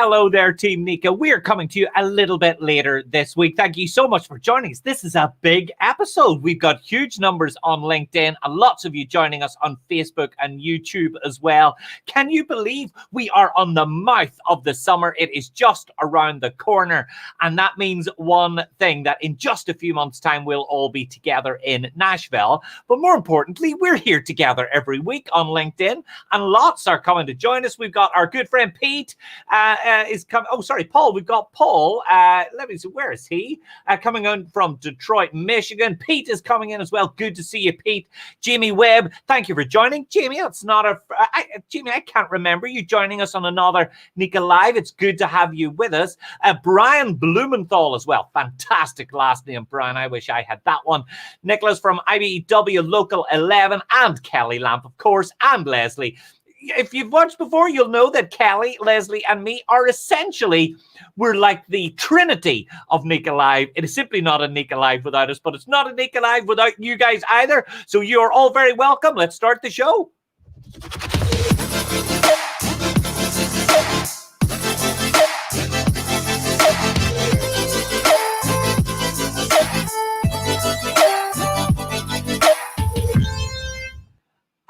Hello there, Team NECA. We're coming to you a little bit later this week. Thank you so much for joining us. This is a big episode. We've got huge numbers on LinkedIn and lots of you joining us on Facebook and YouTube as well. Can you believe we are on the mouth of the summer? It is just around the corner. And that means one thing, that in just a few months' time, we'll all be together in Nashville. But more importantly, we're here together every week on LinkedIn, and lots are coming to join us. We've got our good friend Pete, is coming. Oh, sorry, Paul. We've got Paul. Let me see. Where is he? Coming in from Detroit, Michigan. Pete is coming in as well. Good to see you, Pete. Jamie Webb, thank you for joining. Jamie, that's not a. Jamie, I can't remember you joining us on another NECA Live. It's good to have you with us. Brian Blumenthal as well. Fantastic last name, Brian. I wish I had that one. Nicholas from IBEW Local 11, and Kelly Lamp, of course, and Leslie. If you've watched before, you'll know that Kelly, Leslie, and me are essentially, we're like the trinity of NECA Live. It is simply not a NECA Live without us, but it's not a NECA Live without you guys either. So you're all very welcome. Let's start the show.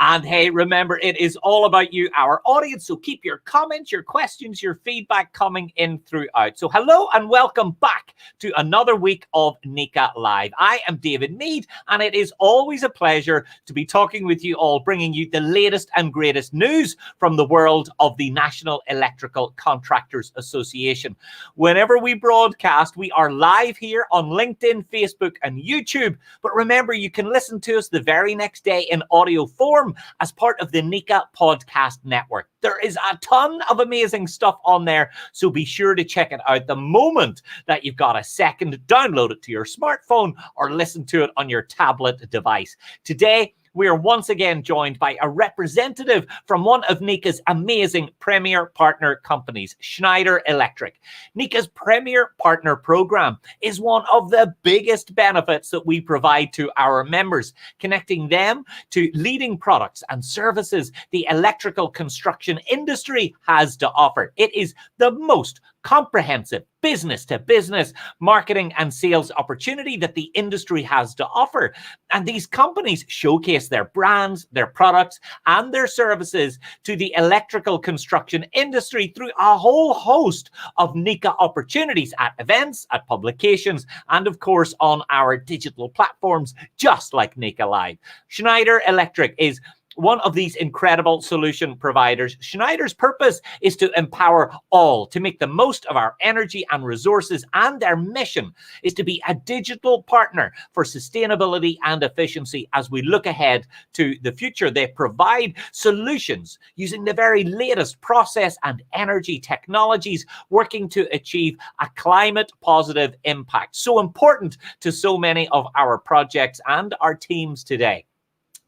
And hey, remember, it is all about you, our audience. So keep your comments, your questions, your feedback coming in throughout. So hello and welcome back to another week of NECA Live. I am David Mead, and it is always a pleasure to be talking with you all, bringing you the latest and greatest news from the world of the National Electrical Contractors Association. Whenever we broadcast, we are live here on LinkedIn, Facebook, and YouTube. But remember, you can listen to us the very next day in audio form as part of the NECA Podcast Network. There is a ton of amazing stuff on there, so be sure to check it out the moment that you've got a second. Download it to your smartphone or listen to it on your tablet device. Today, we are once again joined by a representative from one of NECA's amazing premier partner companies, Schneider Electric. NECA's premier partner program is one of the biggest benefits that we provide to our members, connecting them to leading products and services the electrical construction industry has to offer. It is the most comprehensive business-to-business marketing and sales opportunity that the industry has to offer. And these companies showcase their brands, their products, and their services to the electrical construction industry through a whole host of NECA opportunities at events, at publications, and of course on our digital platforms, just like NECA Live. Schneider Electric is one of these incredible solution providers. Schneider's purpose is to empower all to make the most of our energy and resources, and their mission is to be a digital partner for sustainability and efficiency as we look ahead to the future. They provide solutions using the very latest process and energy technologies, working to achieve a climate positive impact. So important to so many of our projects and our teams today.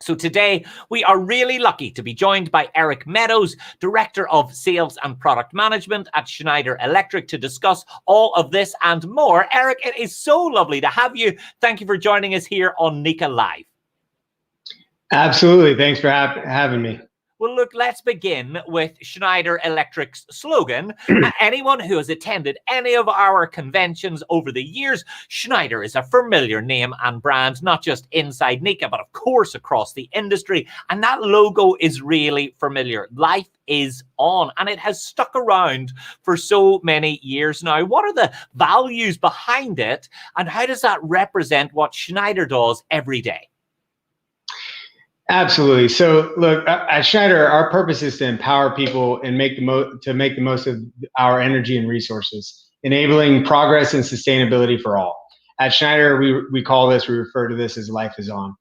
So today, we are really lucky to be joined by Eric Meadows, Director of Sales and Product Management at Schneider Electric, to discuss all of this and more. Eric, it is so lovely to have you. Thank you for joining us here on NECA Live. Absolutely. Thanks for having me. Well, look, let's begin with Schneider Electric's slogan. Anyone who has attended any of our conventions over the years, Schneider is a familiar name and brand, not just inside NECA, but of course across the industry. And that logo is really familiar. Life is on, and it has stuck around for so many years now. What are the values behind it, and how does that represent what Schneider does every day? Absolutely. So look, at Schneider, our purpose is to empower people and make the most of our energy and resources, enabling progress and sustainability for all. At Schneider, we refer to this as life is on.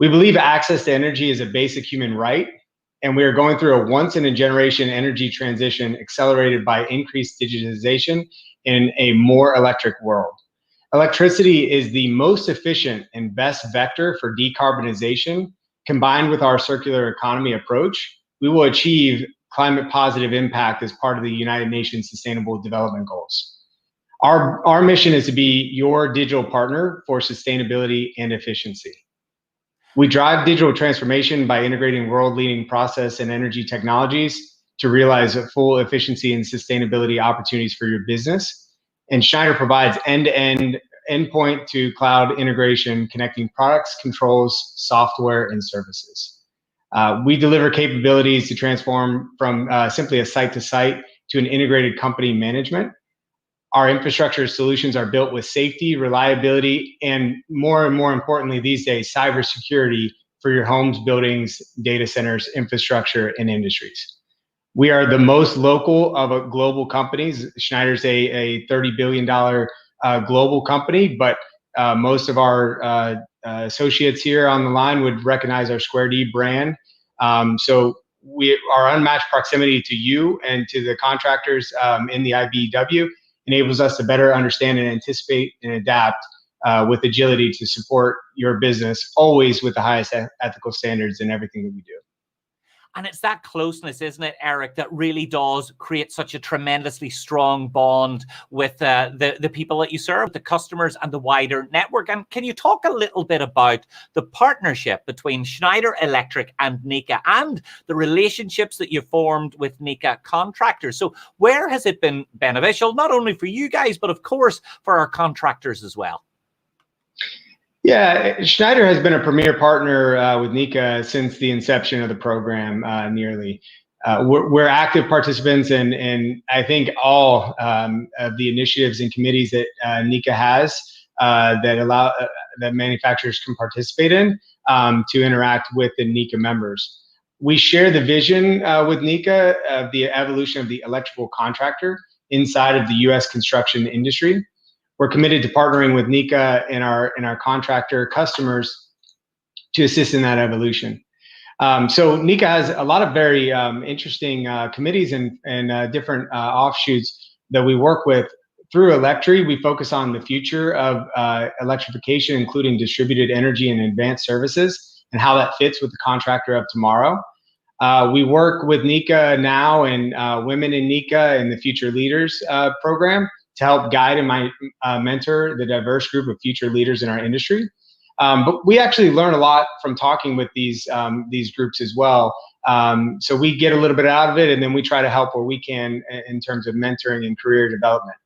We believe access to energy is a basic human right, and we are going through a once in a generation energy transition accelerated by increased digitization in a more electric world. Electricity is the most efficient and best vector for decarbonization. Combined with our circular economy approach, we will achieve climate positive impact as part of the United Nations Sustainable Development Goals. Our mission is to be your digital partner for sustainability and efficiency. We drive digital transformation by integrating world-leading process and energy technologies to realize full efficiency and sustainability opportunities for your business. And Schneider provides end-to-end endpoint to cloud integration, connecting products, controls, software, and services. We deliver capabilities to transform from simply a site to site to an integrated company management. Our infrastructure solutions are built with safety, reliability, and more importantly these days, cybersecurity for your homes, buildings, data centers, infrastructure, and industries. We are the most local of global companies. Schneider's a $30 billion global company, but most of our associates here on the line would recognize our Square D brand. So our unmatched proximity to you and to the contractors in the IBEW enables us to better understand and anticipate and adapt with agility to support your business, always with the highest ethical standards in everything that we do. And it's that closeness, isn't it, Eric, that really does create such a tremendously strong bond with the people that you serve, the customers and the wider network. And can you talk a little bit about the partnership between Schneider Electric and NECA and the relationships that you formed with NECA contractors? So where has it been beneficial, not only for you guys, but of course for our contractors as well? Yeah, Schneider has been a premier partner with NECA since the inception of the program, nearly. We're active participants in I think all of the initiatives and committees that NECA has that manufacturers can participate in to interact with the NECA members. We share the vision with NECA of the evolution of the electrical contractor inside of the U.S. construction industry. We're committed to partnering with NECA and our contractor customers to assist in that evolution. So NECA has a lot of very interesting committees and different offshoots that we work with. Through Electri, we focus on the future of electrification, including distributed energy and advanced services, and how that fits with the contractor of tomorrow. We work with NECA now and Women in NECA and the Future Leaders program to help guide and mentor the diverse group of future leaders in our industry. But we actually learn a lot from talking with these groups as well. So we get a little bit out of it, and then we try to help where we can in terms of mentoring and career development.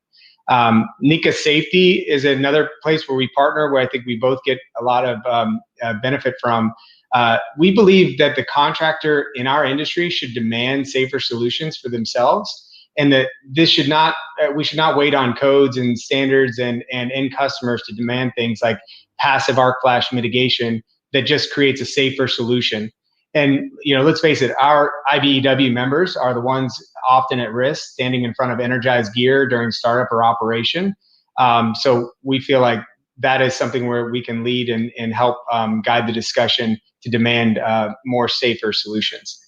NECA Safety is another place where we partner, where I think we both get a lot of benefit from. We believe that the contractor in our industry should demand safer solutions for themselves, and that we should not wait on codes and standards and end customers to demand things like passive arc flash mitigation that just creates a safer solution. And let's face it, our IBEW members are the ones often at risk, standing in front of energized gear during startup or operation. So we feel like that is something where we can lead and help guide the discussion to demand more safer solutions.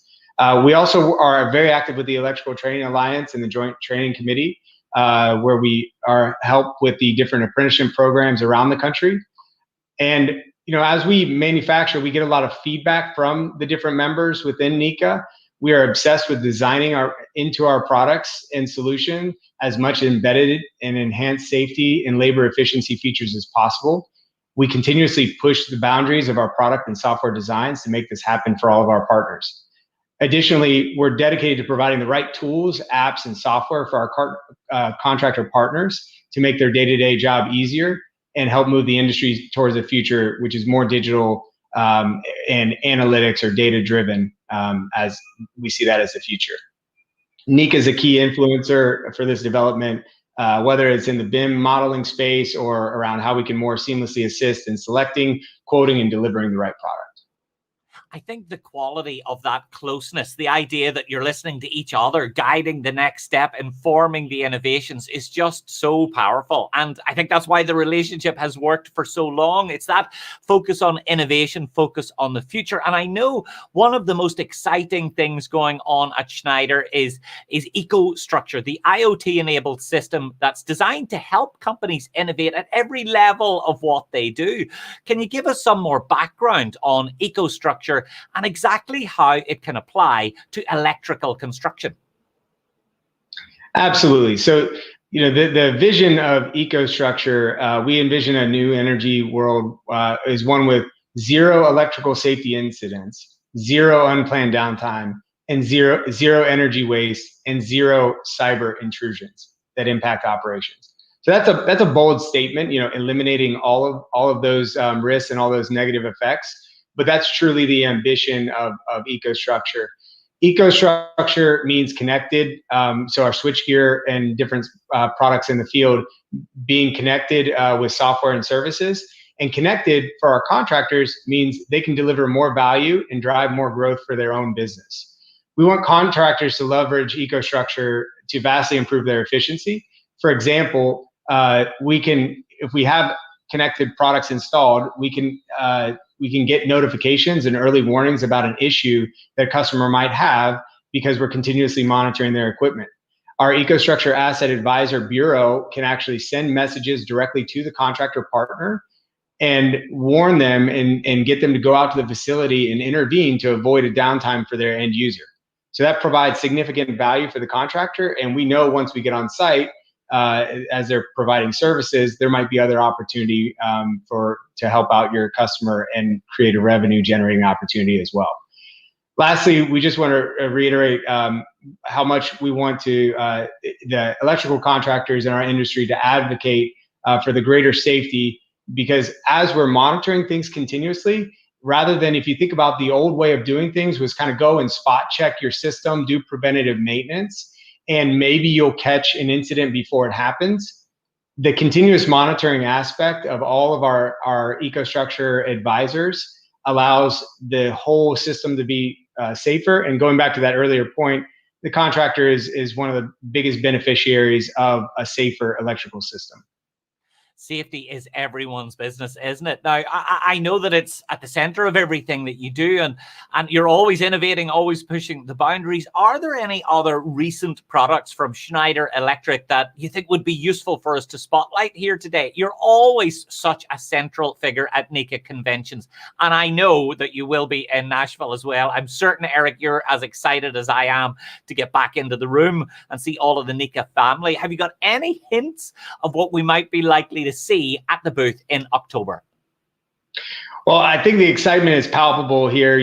We also are very active with the Electrical Training Alliance and the Joint Training Committee, where we help with the different apprenticeship programs around the country. And as we manufacture, we get a lot of feedback from the different members within NECA. We are obsessed with designing into our products and solution as much embedded and enhanced safety and labor efficiency features as possible. We continuously push the boundaries of our product and software designs to make this happen for all of our partners. Additionally, we're dedicated to providing the right tools, apps, and software for our contractor partners to make their day-to-day job easier and help move the industry towards a future which is more digital and analytics or data-driven, as we see that as the future. NECA is a key influencer for this development, whether it's in the BIM modeling space or around how we can more seamlessly assist in selecting, quoting, and delivering the right product. I think the quality of that closeness, the idea that you're listening to each other, guiding the next step, informing the innovations is just so powerful. And I think that's why the relationship has worked for so long. It's that focus on innovation, focus on the future. And I know one of the most exciting things going on at Schneider is EcoStruxure, the IoT-enabled system that's designed to help companies innovate at every level of what they do. Can you give us some more background on EcoStruxure and exactly how it can apply to electrical construction? Absolutely. So, the vision of EcoStruxure, we envision a new energy world is one with zero electrical safety incidents, zero unplanned downtime, and zero energy waste, and zero cyber intrusions that impact operations. So that's a bold statement, eliminating all of those risks and all those negative effects. But that's truly the ambition of EcoStruxure. EcoStruxure means connected. So our switchgear and different products in the field being connected with software and services. And connected for our contractors means they can deliver more value and drive more growth for their own business. We want contractors to leverage EcoStruxure to vastly improve their efficiency. For example, if we have connected products installed, we can get notifications and early warnings about an issue that a customer might have because we're continuously monitoring their equipment. Our EcoStruxure Asset Advisor Bureau can actually send messages directly to the contractor partner and warn them and get them to go out to the facility and intervene to avoid a downtime for their end user. So that provides significant value for the contractor. And we know once we get on site, as they're providing services, there might be other opportunity to help out your customer and create a revenue generating opportunity as well. Lastly, we just want to reiterate how much we want the electrical contractors in our industry to advocate for the greater safety, because as we're monitoring things continuously, rather than, if you think about the old way of doing things, was kind of go and spot check your system, do preventative maintenance, and maybe you'll catch an incident before it happens. The continuous monitoring aspect of all of our EcoStruxure advisors allows the whole system to be safer. And going back to that earlier point, the contractor is one of the biggest beneficiaries of a safer electrical system. Safety is everyone's business, isn't it? Now, I know that it's at the center of everything that you do, and you're always innovating, always pushing the boundaries. Are there any other recent products from Schneider Electric that you think would be useful for us to spotlight here today? You're always such a central figure at NECA conventions, and I know that you will be in Nashville as well. I'm certain, Eric, you're as excited as I am to get back into the room and see all of the NECA family. Have you got any hints of what we might be likely to see at the booth in October? Well, I think the excitement is palpable here.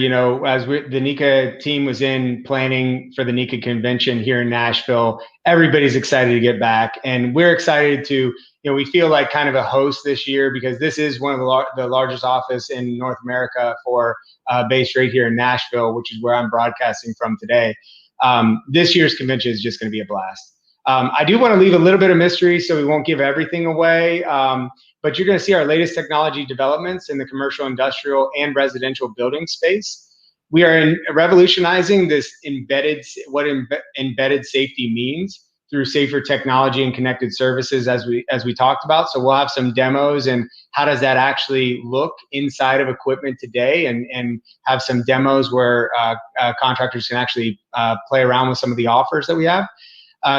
As the NECA team was in planning for the NECA convention here in Nashville, everybody's excited to get back, and we're excited to. We feel like kind of a host this year because this is one of the largest office in North America for based right here in Nashville, which is where I'm broadcasting from today. This year's convention is just going to be a blast. I do want to leave a little bit of mystery, so we won't give everything away, but you're going to see our latest technology developments in the commercial, industrial, and residential building space. We are revolutionizing what embedded safety means through safer technology and connected services, as we talked about. So we'll have some demos and how does that actually look inside of equipment today, and have some demos where contractors can actually play around with some of the offers that we have.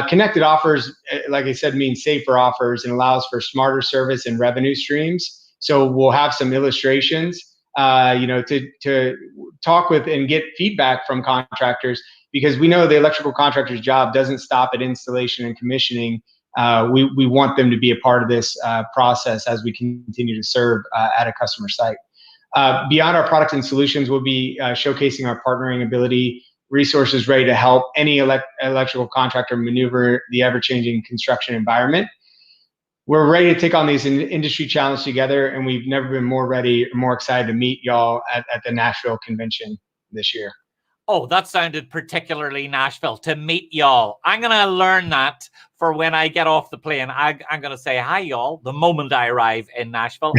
Connected offers, like I said, means safer offers and allows for smarter service and revenue streams. So we'll have some illustrations, to talk with and get feedback from contractors, because we know the electrical contractor's job doesn't stop at installation and commissioning. We want them to be a part of this process as we continue to serve at a customer site. Beyond our products and solutions, we'll be showcasing our partnering ability, resources ready to help any electrical contractor maneuver the ever-changing construction environment. We're ready to take on these industry challenges together, and we've never been more ready or more excited to meet y'all at the Nashville Convention this year. Oh, that sounded particularly Nashville, to meet y'all. I'm going to learn that for when I get off the plane. I'm going to say hi, y'all, the moment I arrive in Nashville.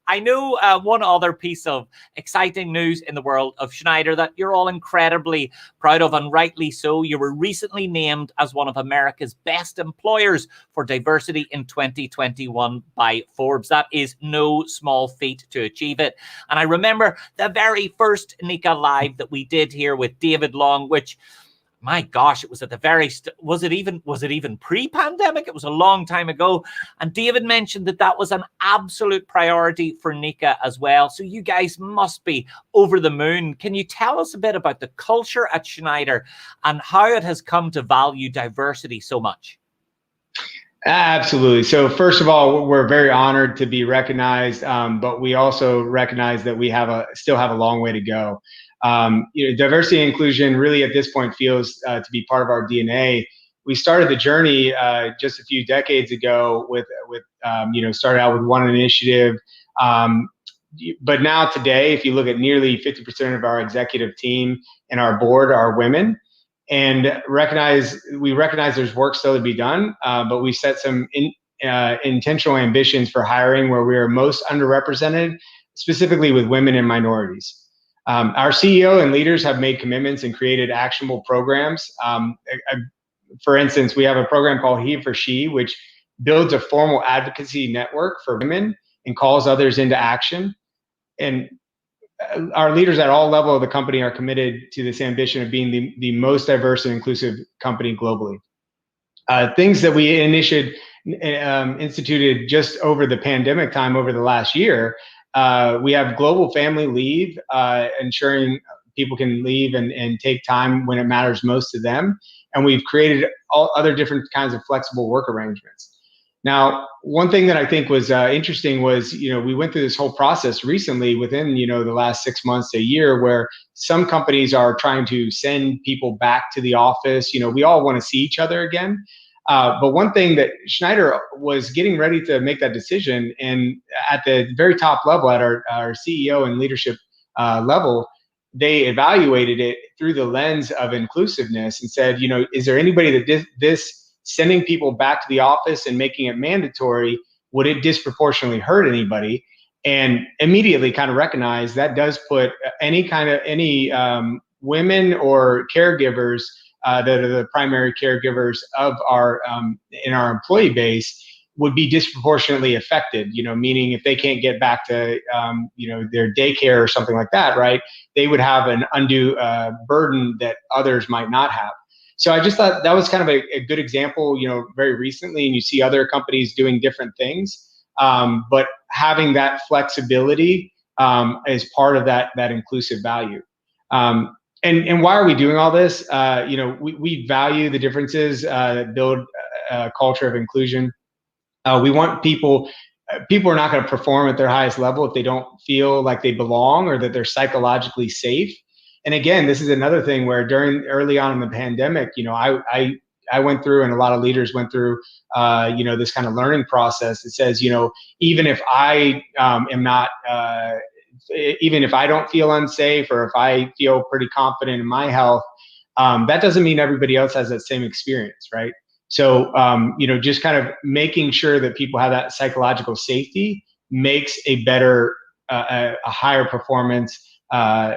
I know one other piece of exciting news in the world of Schneider that you're all incredibly proud of, and rightly so. You were recently named as one of America's best employers for diversity in 2021 by Forbes. That is no small feat to achieve it. And I remember the very first NECA Live that we did here with David Long, which, my gosh, it was at the very was it even pre-pandemic? It was a long time ago. And David mentioned that was an absolute priority for NECA as well. So you guys must be over the moon. Can you tell us a bit about the culture at Schneider and how it has come to value diversity so much? Absolutely. So first of all, we're very honored to be recognized, but we also recognize that we still have a long way to go. Diversity and inclusion really at this point feels to be part of our DNA. We started the journey just a few decades ago with started out with one initiative. But now today, if you look at nearly 50% of our executive team and our board are women, and we recognize there's work still to be done, but we set some intentional ambitions for hiring where we are most underrepresented, specifically with women and minorities. Our CEO and leaders have made commitments and created actionable programs. For instance, we have a program called He for She, which builds a formal advocacy network for women and calls others into action. And our leaders at all levels of the company are committed to this ambition of being the most diverse and inclusive company globally. Things that we instituted just over the pandemic time over the last year, we have global family leave, ensuring people can leave and take time when it matters most to them. And we've created all other different kinds of flexible work arrangements. Now, one thing that I think was interesting was, we went through this whole process recently within, the last 6 months to a year, where some companies are trying to send people back to the office. We all want to see each other again. But one thing that Schneider was getting ready to make that decision, and at the very top level, at our CEO and leadership level, they evaluated it through the lens of inclusiveness and said, is there anybody that this sending people back to the office and making it mandatory, would it disproportionately hurt anybody? And immediately kind of recognize that does put any women or caregivers that are the primary caregivers of in our employee base would be disproportionately affected, meaning if they can't get back to, their daycare or something like that, right, they would have an undue burden that others might not have. So I just thought that was kind of a good example, very recently, and you see other companies doing different things, but having that flexibility is part of that inclusive value. And why are we doing all this? We value the differences that build a culture of inclusion. We want people are not going to perform at their highest level if they don't feel like they belong or that they're psychologically safe. And again, this is another thing where early on in the pandemic, I went through, and a lot of leaders went through, this kind of learning process that says, even if I am not, even if I don't feel unsafe, or if I feel pretty confident in my health, that doesn't mean everybody else has that same experience, right? So, just kind of making sure that people have that psychological safety makes a better, a higher performance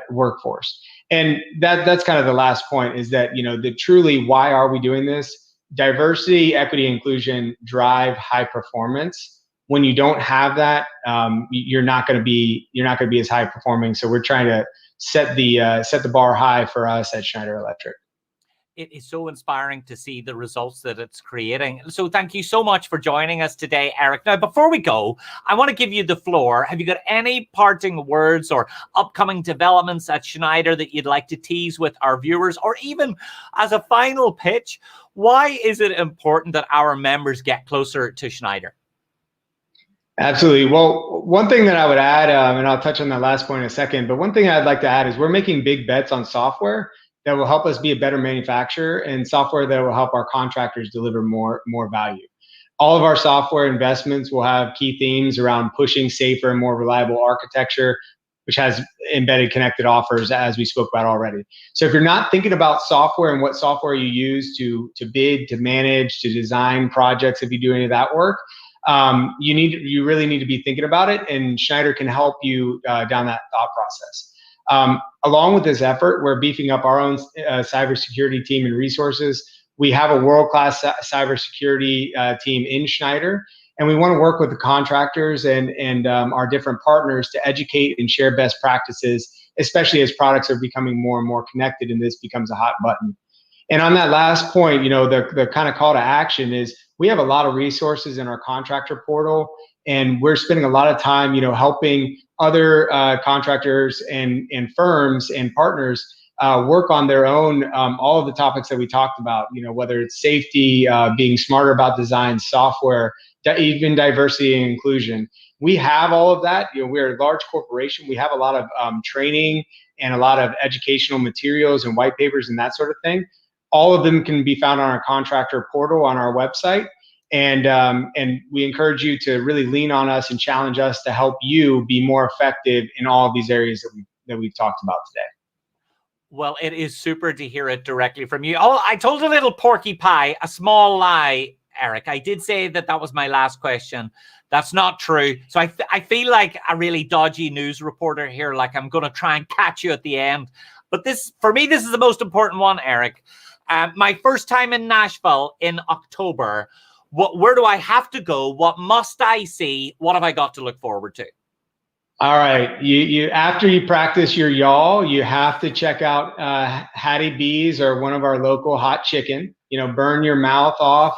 workforce. And that's kind of the last point, is that, truly, why are we doing this? Diversity, equity, inclusion drive high performance. When you don't have that, you're not going to be as high performing. So we're trying to set the bar high for us at Schneider Electric. It is so inspiring to see the results that it's creating. So thank you so much for joining us today, Eric. Now, before we go, I want to give you the floor. Have you got any parting words or upcoming developments at Schneider that you'd like to tease with our viewers, or even as a final pitch, why is it important that our members get closer to Schneider? Absolutely. Well, one thing that I would add, and I'll touch on that last point in a second, but one thing I'd like to add is we're making big bets on software that will help us be a better manufacturer, and software that will help our contractors deliver more value. All of our software investments will have key themes around pushing safer and more reliable architecture, which has embedded connected offers, as we spoke about already. So if you're not thinking about software and what software you use to bid, to manage, to design projects, if you do any of that work, you really need to be thinking about it, and Schneider can help you down that thought process. Along with this effort, we're beefing up our own cybersecurity team and resources. We have a world-class cybersecurity team in Schneider, and we want to work with the contractors and our different partners to educate and share best practices, especially as products are becoming more and more connected and this becomes a hot button. And on that last point, the kind of call to action is we have a lot of resources in our contractor portal, and we're spending a lot of time, helping other contractors and firms and partners work on their own, all of the topics that we talked about, whether it's safety, being smarter about design, software, even diversity and inclusion. We have all of that. We're a large corporation. We have a lot of training and a lot of educational materials and white papers and that sort of thing. All of them can be found on our contractor portal on our website. And we encourage you to really lean on us and challenge us to help you be more effective in all of these areas that we've talked about today. Well, it is super to hear it directly from you. Oh, I told a little porky pie, a small lie, Eric. I did say that was my last question. That's not true. So I feel like a really dodgy news reporter here, like I'm going to try and catch you at the end. But for me, this is the most important one, Eric. My first time in Nashville in October. Where do I have to go? What must I see? What have I got to look forward to? All right. You after you practice your yaw, you have to check out Hattie B's or one of our local hot chicken. Burn your mouth off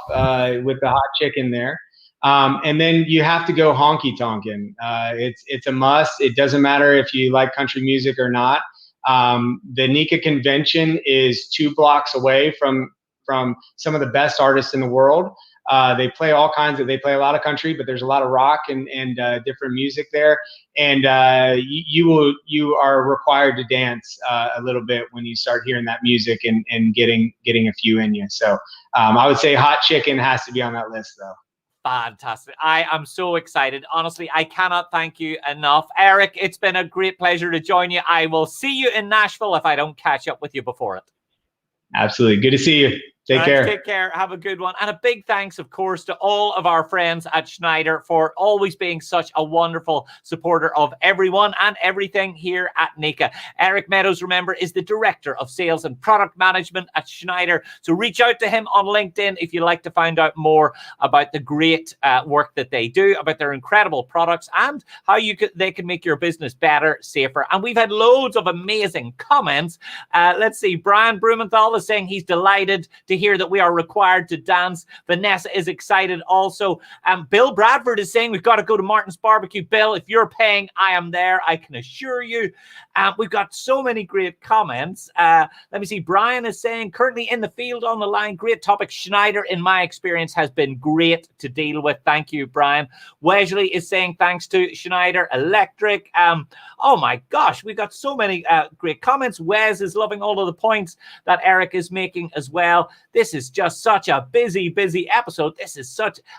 with the hot chicken there. And then you have to go honky tonkin'. It's a must. It doesn't matter if you like country music or not. The NECA convention is 2 blocks away from some of the best artists in the world. They play a lot of country, but there's a lot of rock and different music there. And you are required to dance a little bit when you start hearing that music and getting a few in you. So I would say hot chicken has to be on that list, though. Fantastic. I am so excited. Honestly, I cannot thank you enough. Eric, it's been a great pleasure to join you. I will see you in Nashville if I don't catch up with you before it. Absolutely. Good to see you. Take care. Take care. Have a good one. And a big thanks, of course, to all of our friends at Schneider for always being such a wonderful supporter of everyone and everything here at NECA. Eric Meadows, remember, is the Director of Sales and Product Management at Schneider. So reach out to him on LinkedIn if you'd like to find out more about the great work that they do, about their incredible products, and how they can make your business better, safer. And we've had loads of amazing comments. Let's see. Brian Brumenthal is saying he's delighted to hear that we are required to dance. Vanessa is excited also. Bill Bradford is saying we've got to go to Martin's Barbecue. Bill, if you're paying, I am there, I can assure you. We've got so many great comments. Let me see. Brian is saying currently in the field on the line. Great topic. Schneider, in my experience, has been great to deal with. Thank you, Brian. Wesley is saying thanks to Schneider Electric. Oh my gosh, we've got so many great comments. Wes is loving all of the points that Eric is making as well. This is just such a busy episode.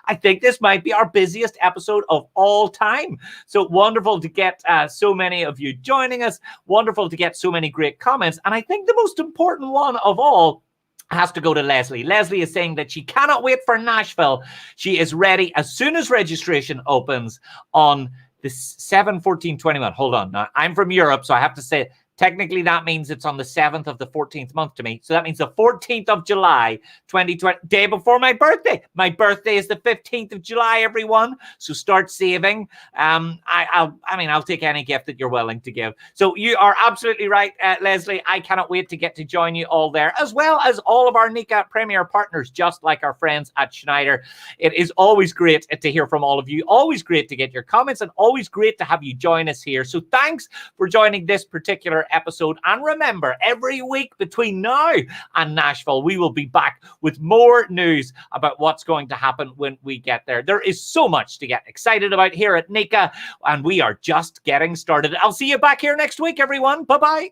I think this might be our busiest episode of all time. So wonderful to get so many of you joining us. Wonderful to get so many great comments. And I think the most important one of all has to go to Leslie. Leslie is saying that she cannot wait for Nashville. She is ready as soon as registration opens on the 7/14/21. Hold on. Now, I'm from Europe, so I have to say, technically, that means it's on the 7th of the 14th month to me. So that means the 14th of July, 2020, day before my birthday. My birthday is the 15th of July, everyone. So start saving. I'll take any gift that you're willing to give. So you are absolutely right, Leslie. I cannot wait to get to join you all there, as well as all of our NECA Premier partners, just like our friends at Schneider. It is always great to hear from all of you. Always great to get your comments and always great to have you join us here. So thanks for joining this particular episode. And remember, every week between now and Nashville, we will be back with more news about what's going to happen when we get there. There is so much to get excited about here at NECA, and we are just getting started. I'll see you back here next week, everyone. Bye-bye.